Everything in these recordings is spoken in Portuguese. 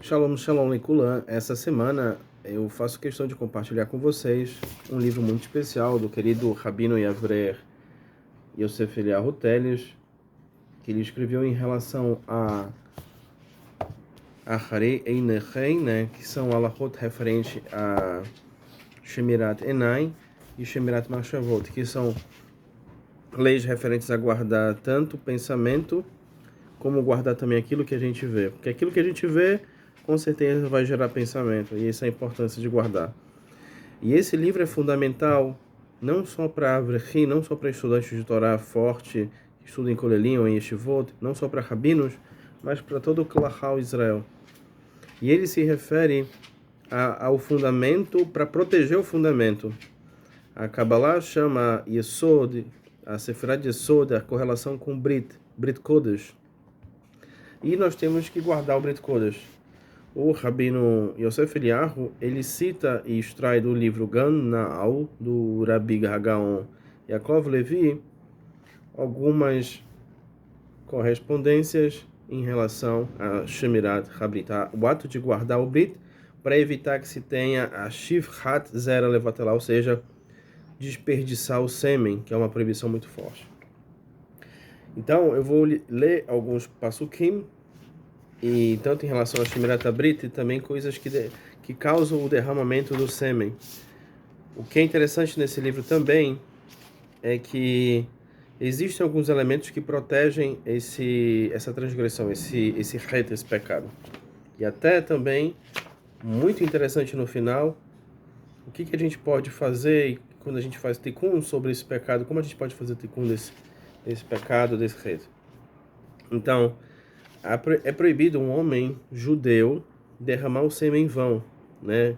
Shalom, shalom, Lekulan. Essa semana eu faço questão de compartilhar com vocês um livro muito especial do querido Rabino Yavrer Yosef Eliyahu Teles, que ele escreveu em relação a Harei Einechem, né, que são alahot referente a Shemirat Enai e Shemirat Machshavot, que são leis referentes a guardar tanto o pensamento como guardar também aquilo que a gente vê. Porque aquilo que a gente vê, com certeza vai gerar pensamento, e essa é a importância de guardar. E esse livro é fundamental não só para Avrechim, não só para estudantes de Torá forte, que estudam em Kolelim ou em Yeshivot, não só para rabinos, mas para todo o Klahal Israel. E ele se refere ao fundamento, para proteger o fundamento. A Kabbalah chama Yesod, a Sefirah de Yesod, a correlação com Brit Kodesh. E nós temos que guardar o Brit Kodesh. O Rabino Yosef Eliyahu, ele cita e extrai do livro Gan Naal, do Rabbi Hagaon Yaakov Levi, algumas correspondências em relação a Shemirat Habrit, o ato de guardar o Brit, para evitar que se tenha a Shivhat Zera Levatelah, ou seja, desperdiçar o sêmen, que é uma proibição muito forte. Então, eu vou ler alguns pasukim, e tanto em relação a Shemirat Habrit, e também coisas que causam o derramamento do sêmen. O que é interessante nesse livro também é que existem alguns elementos que protegem essa transgressão, esse reto, esse pecado. E até também, muito interessante no final, o que a gente pode fazer quando a gente faz tikkun sobre esse pecado, como a gente pode fazer tikkun desse pecado, desse reto. Então, é proibido um homem judeu derramar o sêmen em vão, né?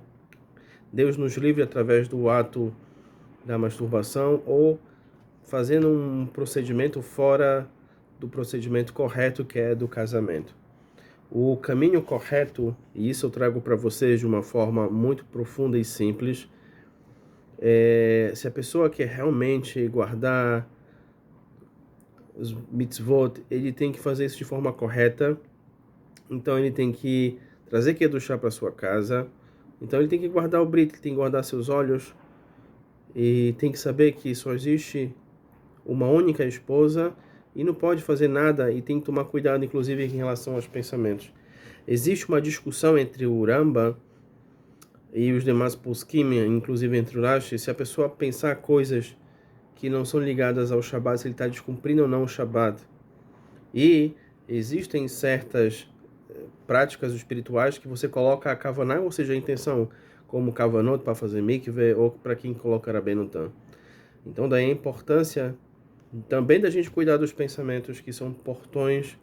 Deus nos livre através do ato da masturbação ou fazendo um procedimento fora do procedimento correto, que é do casamento. O caminho correto, e isso eu trago para vocês de uma forma muito profunda e simples, se a pessoa quer realmente guardar os mitzvot, ele tem que fazer isso de forma correta. Então ele tem que trazer Kedushá para sua casa. Então ele tem que guardar o brit, ele tem que guardar seus olhos. E tem que saber que só existe uma única esposa e não pode fazer nada, e tem que tomar cuidado, inclusive, em relação aos pensamentos. Existe uma discussão entre o Ramba e os demais poskim, inclusive entre o Rashi, se a pessoa pensar coisas que não são ligadas ao Shabat, se ele está descumprindo ou não o Shabat. E existem certas práticas espirituais que você coloca a kavaná, ou seja, a intenção, como kavanot para fazer mikveh, ou para quem coloca rabenotam. Então daí a importância também da gente cuidar dos pensamentos, que são portões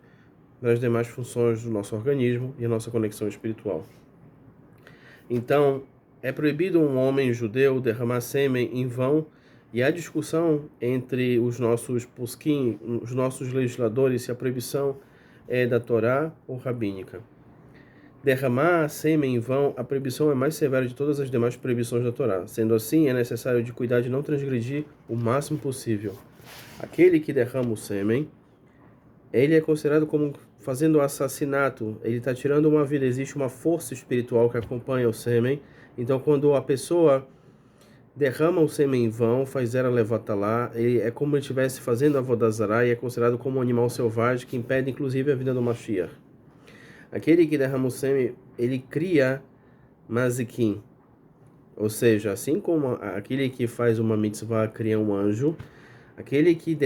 das demais funções do nosso organismo e a nossa conexão espiritual. Então, é proibido um homem judeu derramar sêmen em vão, e há discussão entre os nossos poskim, os nossos legisladores, se a proibição é da Torá ou rabínica. Derramar sêmen em vão, a proibição é mais severa de todas as demais proibições da Torá. Sendo assim, é necessário de cuidar de não transgredir o máximo possível. Aquele que derrama o sêmen, ele é considerado como fazendo assassinato, ele está tirando uma vida, existe uma força espiritual que acompanha o sêmen. Então, quando a pessoa derrama o sêmen em vão, faz ela levata lá, ele é como ele estivesse fazendo avodah zará, e é considerado como um animal selvagem que impede inclusive a vida do Mashiach. Aquele que derrama o sêmen, ele cria mazikim, ou seja, assim como aquele que faz uma mitzvah cria um anjo, aquele que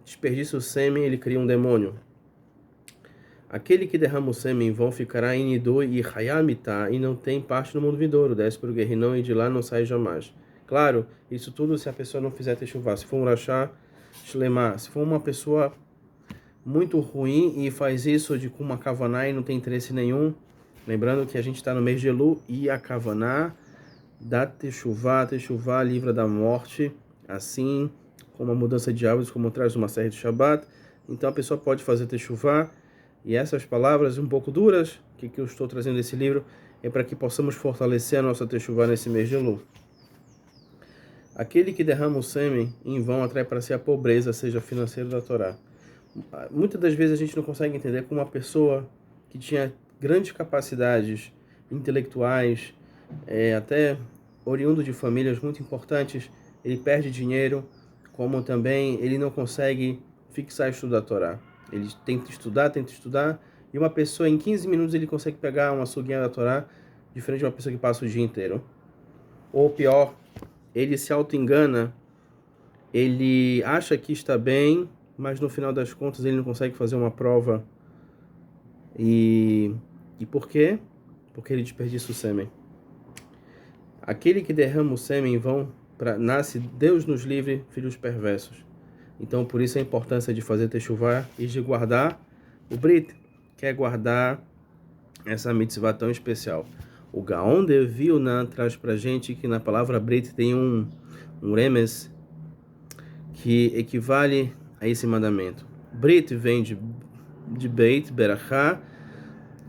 desperdiça o sêmen, ele cria um demônio. Aquele que derrama o sêmen em vão ficará em Nidu e Hayamita, e não tem parte no mundo vindouro, desce para o guerrinão e de lá não sai jamais. Claro, isso tudo se a pessoa não fizer techuvá. Se for um rachá, shlemá. Se for uma pessoa muito ruim e faz isso com uma kavaná e não tem interesse nenhum, lembrando que a gente está no mês de Elu, e a kavaná da techuvá livra da morte, assim como a mudança de hábitos, como traz uma série de Shabbat. Então a pessoa pode fazer techuvá. E essas palavras um pouco duras que eu estou trazendo nesse livro é para que possamos fortalecer a nossa techuvá nesse mês de Elul. Aquele que derrama o sêmen em vão atrai para si a pobreza, seja financeira da Torá. Muitas das vezes a gente não consegue entender como uma pessoa que tinha grandes capacidades intelectuais, até oriundo de famílias muito importantes, ele perde dinheiro, como também ele não consegue fixar estudo da Torá. Ele tenta estudar, e uma pessoa em 15 minutos ele consegue pegar uma suguinha da Torá, diferente de uma pessoa que passa o dia inteiro. Ou pior, ele se auto-engana, ele acha que está bem, mas no final das contas ele não consegue fazer uma prova. E por quê? Porque ele desperdiça o sêmen. Aquele que derrama o sêmen em vão, nasce, Deus nos livre, filhos perversos. Então, por isso a importância de fazer techuvá e de guardar o Brit, que é guardar essa mitzvah tão especial. O Gaon de Vilna traz pra gente que na palavra Brit tem um remes que equivale a esse mandamento. Brit vem de Beit, Berachá,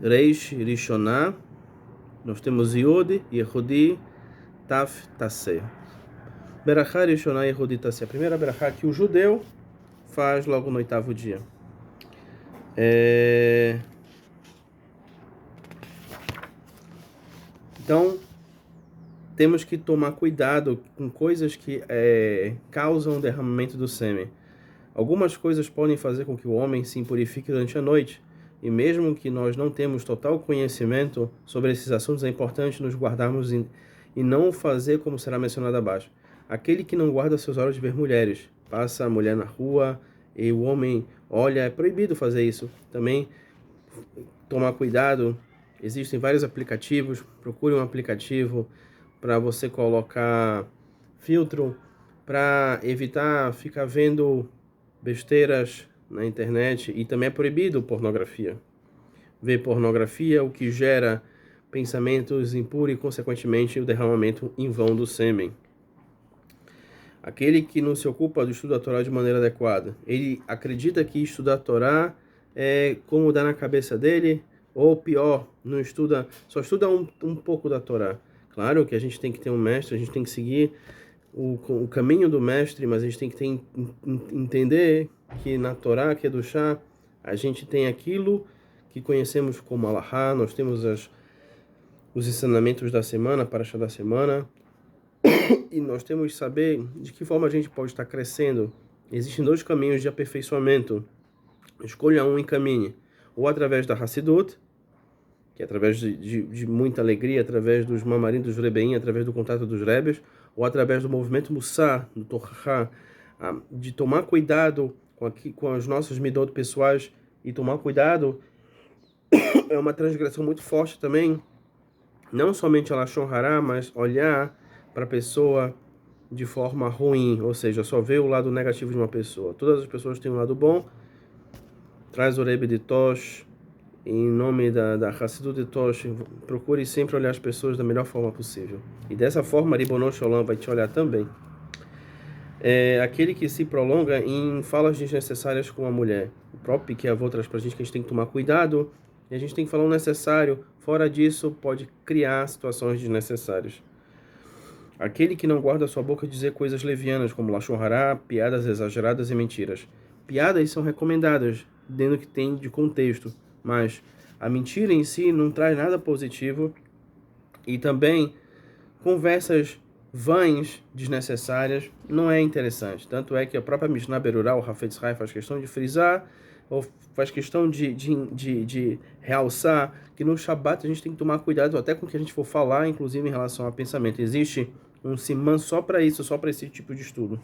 Reish, Rishoná. Nós temos Yod, Yehudi, Taf, Taseh. Berachá, Rishoná, Yehudi, Taseh. A primeira Berachá que o judeu faz logo no 8º dia. Então, temos que tomar cuidado com coisas que causam o derramamento do sêmen. Algumas coisas podem fazer com que o homem se impurifique durante a noite. E mesmo que nós não temos total conhecimento sobre esses assuntos, é importante nos guardarmos e não fazer como será mencionado abaixo. Aquele que não guarda seus olhos de ver mulheres, passa a mulher na rua e o homem olha, é proibido fazer isso. Também tomar cuidado, existem vários aplicativos, procure um aplicativo para você colocar filtro, para evitar ficar vendo besteiras na internet. E também é proibido pornografia. Ver pornografia, o que gera pensamentos impuros e, consequentemente, o derramamento em vão do sêmen. Aquele que não se ocupa do estudo da Torá de maneira adequada, ele acredita que estudar a Torá é como dar na cabeça dele, ou pior, não estuda, só estuda um pouco da Torá. Claro que a gente tem que ter um mestre, a gente tem que seguir o caminho do mestre, mas a gente tem que entender que na Torá, que é do chá, a gente tem aquilo que conhecemos como Alahá, nós temos os ensinamentos da semana, para achar da semana, e nós temos que saber de que forma a gente pode estar crescendo. Existem 2 caminhos de aperfeiçoamento. Escolha um e caminhe. Ou através da Hassidut, que é através de muita alegria, através dos mamarim, dos rebeim, através do contato dos rebes, ou através do movimento Mussar, do Torchá, de tomar cuidado com as nossas midot pessoais, e tomar cuidado é uma transgressão muito forte também, não somente a Lashon Hará, mas olhar para a pessoa de forma ruim, ou seja, só ver o lado negativo de uma pessoa. Todas as pessoas têm um lado bom. Traz o Rebbe de Tosh, em nome da Hassidut de Tosh, procure sempre olhar as pessoas da melhor forma possível. E dessa forma, Ribono Shalom vai te olhar também. Aquele que se prolonga em falas desnecessárias com a mulher. O próprio que avô traz pra gente que a gente tem que tomar cuidado, e a gente tem que falar o necessário. Fora disso, pode criar situações desnecessárias. Aquele que não guarda sua boca dizer coisas levianas, como Lashon Hará, piadas exageradas e mentiras. Piadas são recomendadas, dentro do que tem de contexto, mas a mentira em si não traz nada positivo, e também conversas vãs, desnecessárias, não é interessante. Tanto é que a própria Mishnah Berurah, o Hafetz Haim, faz questão de frisar, ou faz questão de realçar que no Shabat a gente tem que tomar cuidado até com o que a gente for falar, inclusive em relação a pensamento. Existe um siman só para isso, só para esse tipo de estudo.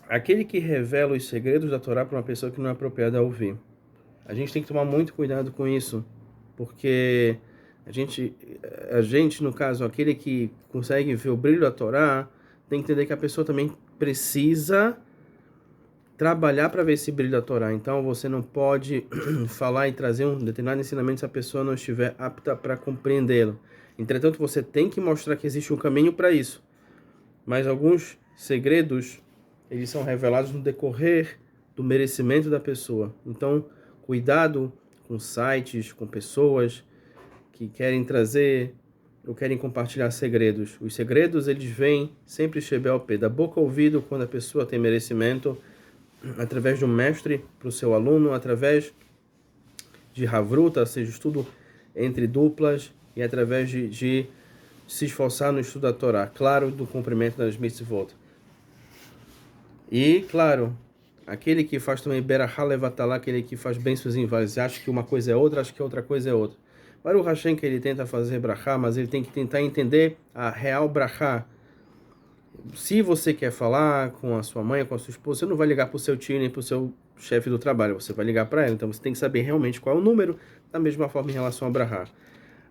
Aquele que revela os segredos da Torá para uma pessoa que não é apropriada a ouvir. A gente tem que tomar muito cuidado com isso, porque a gente, no caso, aquele que consegue ver o brilho da Torá, tem que entender que a pessoa também precisa trabalhar para ver esse brilho da Torá. Então, você não pode falar e trazer um determinado ensinamento se a pessoa não estiver apta para compreendê-lo. Entretanto, você tem que mostrar que existe um caminho para isso. Mas alguns segredos, eles são revelados no decorrer do merecimento da pessoa. Então, cuidado com sites, com pessoas que querem trazer ou querem compartilhar segredos. Os segredos, eles vêm sempre Shebel-Pé, da boca ao ouvido, quando a pessoa tem merecimento, através de um mestre para o seu aluno, através de havruta, ou seja, estudo entre duplas e através de se esforçar no estudo da Torá, claro, do cumprimento das mitzvot. E, claro, aquele que faz também berachá levatalá, aquele que faz bênçãos em vários, acha que uma coisa é outra, acha que outra coisa é outra. Baruch Hashem que ele tenta fazer brachá, mas ele tem que tentar entender a real brachá. Se você quer falar com a sua mãe, com a sua esposa, você não vai ligar para o seu tio nem para o seu chefe do trabalho, você vai ligar para ela. Então você tem que saber realmente qual é o número, da mesma forma em relação a brachá.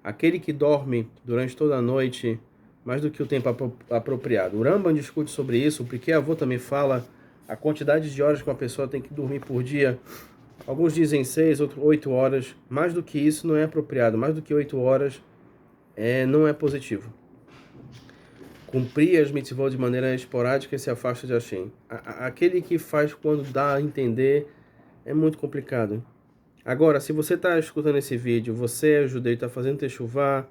Aquele que dorme durante toda a noite, mais do que o tempo apropriado. O Rambam discute sobre isso, porque a avó também fala a quantidade de horas que uma pessoa tem que dormir por dia. Alguns dizem 6, outros 8 horas. Mais do que isso não é apropriado. Mais do que 8 horas não é positivo. Cumprir as mitzvot de maneira esporádica se afasta de Hashem. Aquele que faz quando dá a entender é muito complicado. Agora, se você está escutando esse vídeo, você é judeu e está fazendo techuvá,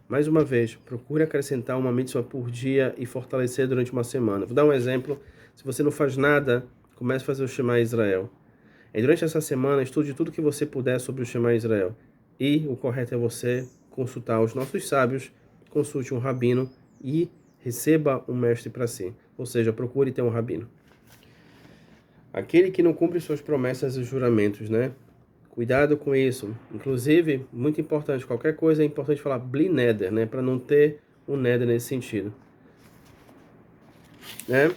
mais uma vez, procure acrescentar uma mitzvah por dia e fortalecer durante uma semana. Vou dar um exemplo. Se você não faz nada, comece a fazer o Shema Israel. E durante essa semana, estude tudo que você puder sobre o Shema Israel. E o correto é você consultar os nossos sábios, consulte um rabino e receba um mestre para si. Ou seja, procure ter um rabino. Aquele que não cumpre suas promessas e juramentos, né? Cuidado com isso. Inclusive, muito importante, qualquer coisa é importante falar bli neder, né? Para não ter um neder nesse sentido. Né?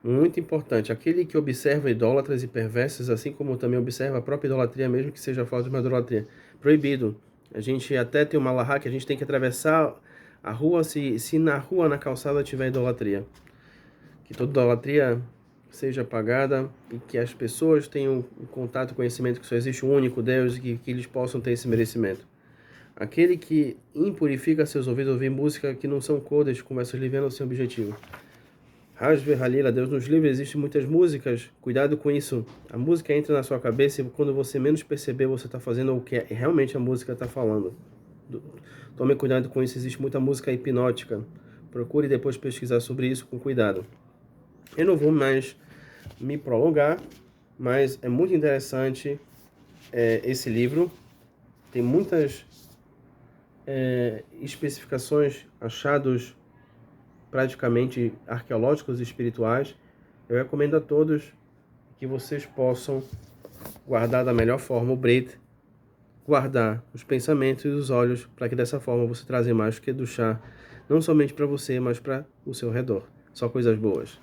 Muito importante. Aquele que observa idólatras e perversos, assim como também observa a própria idolatria, mesmo que seja falta de uma idolatria. Proibido. A gente até tem uma lahá que a gente tem que atravessar a rua se na rua, na calçada, tiver idolatria. Que toda idolatria seja apagada e que as pessoas tenham um contato, conhecimento que só existe um único Deus e que eles possam ter esse merecimento. Aquele que impurifica seus ouvidos ouvir música que não são codes, começa a aliviando o seu objetivo. Hasbe Halila, Deus nos livre, existem muitas músicas, cuidado com isso. A música entra na sua cabeça e quando você menos perceber, você está fazendo o que realmente a música está falando. Tome cuidado com isso, existe muita música hipnótica. Procure depois pesquisar sobre isso com cuidado. Eu não vou mais me prolongar, mas é muito interessante esse livro. Tem muitas especificações, achados praticamente arqueológicos e espirituais. Eu recomendo a todos que vocês possam guardar da melhor forma o Brit, guardar os pensamentos e os olhos, para que dessa forma você traga mais que do chá, não somente para você, mas para o seu redor. Só coisas boas.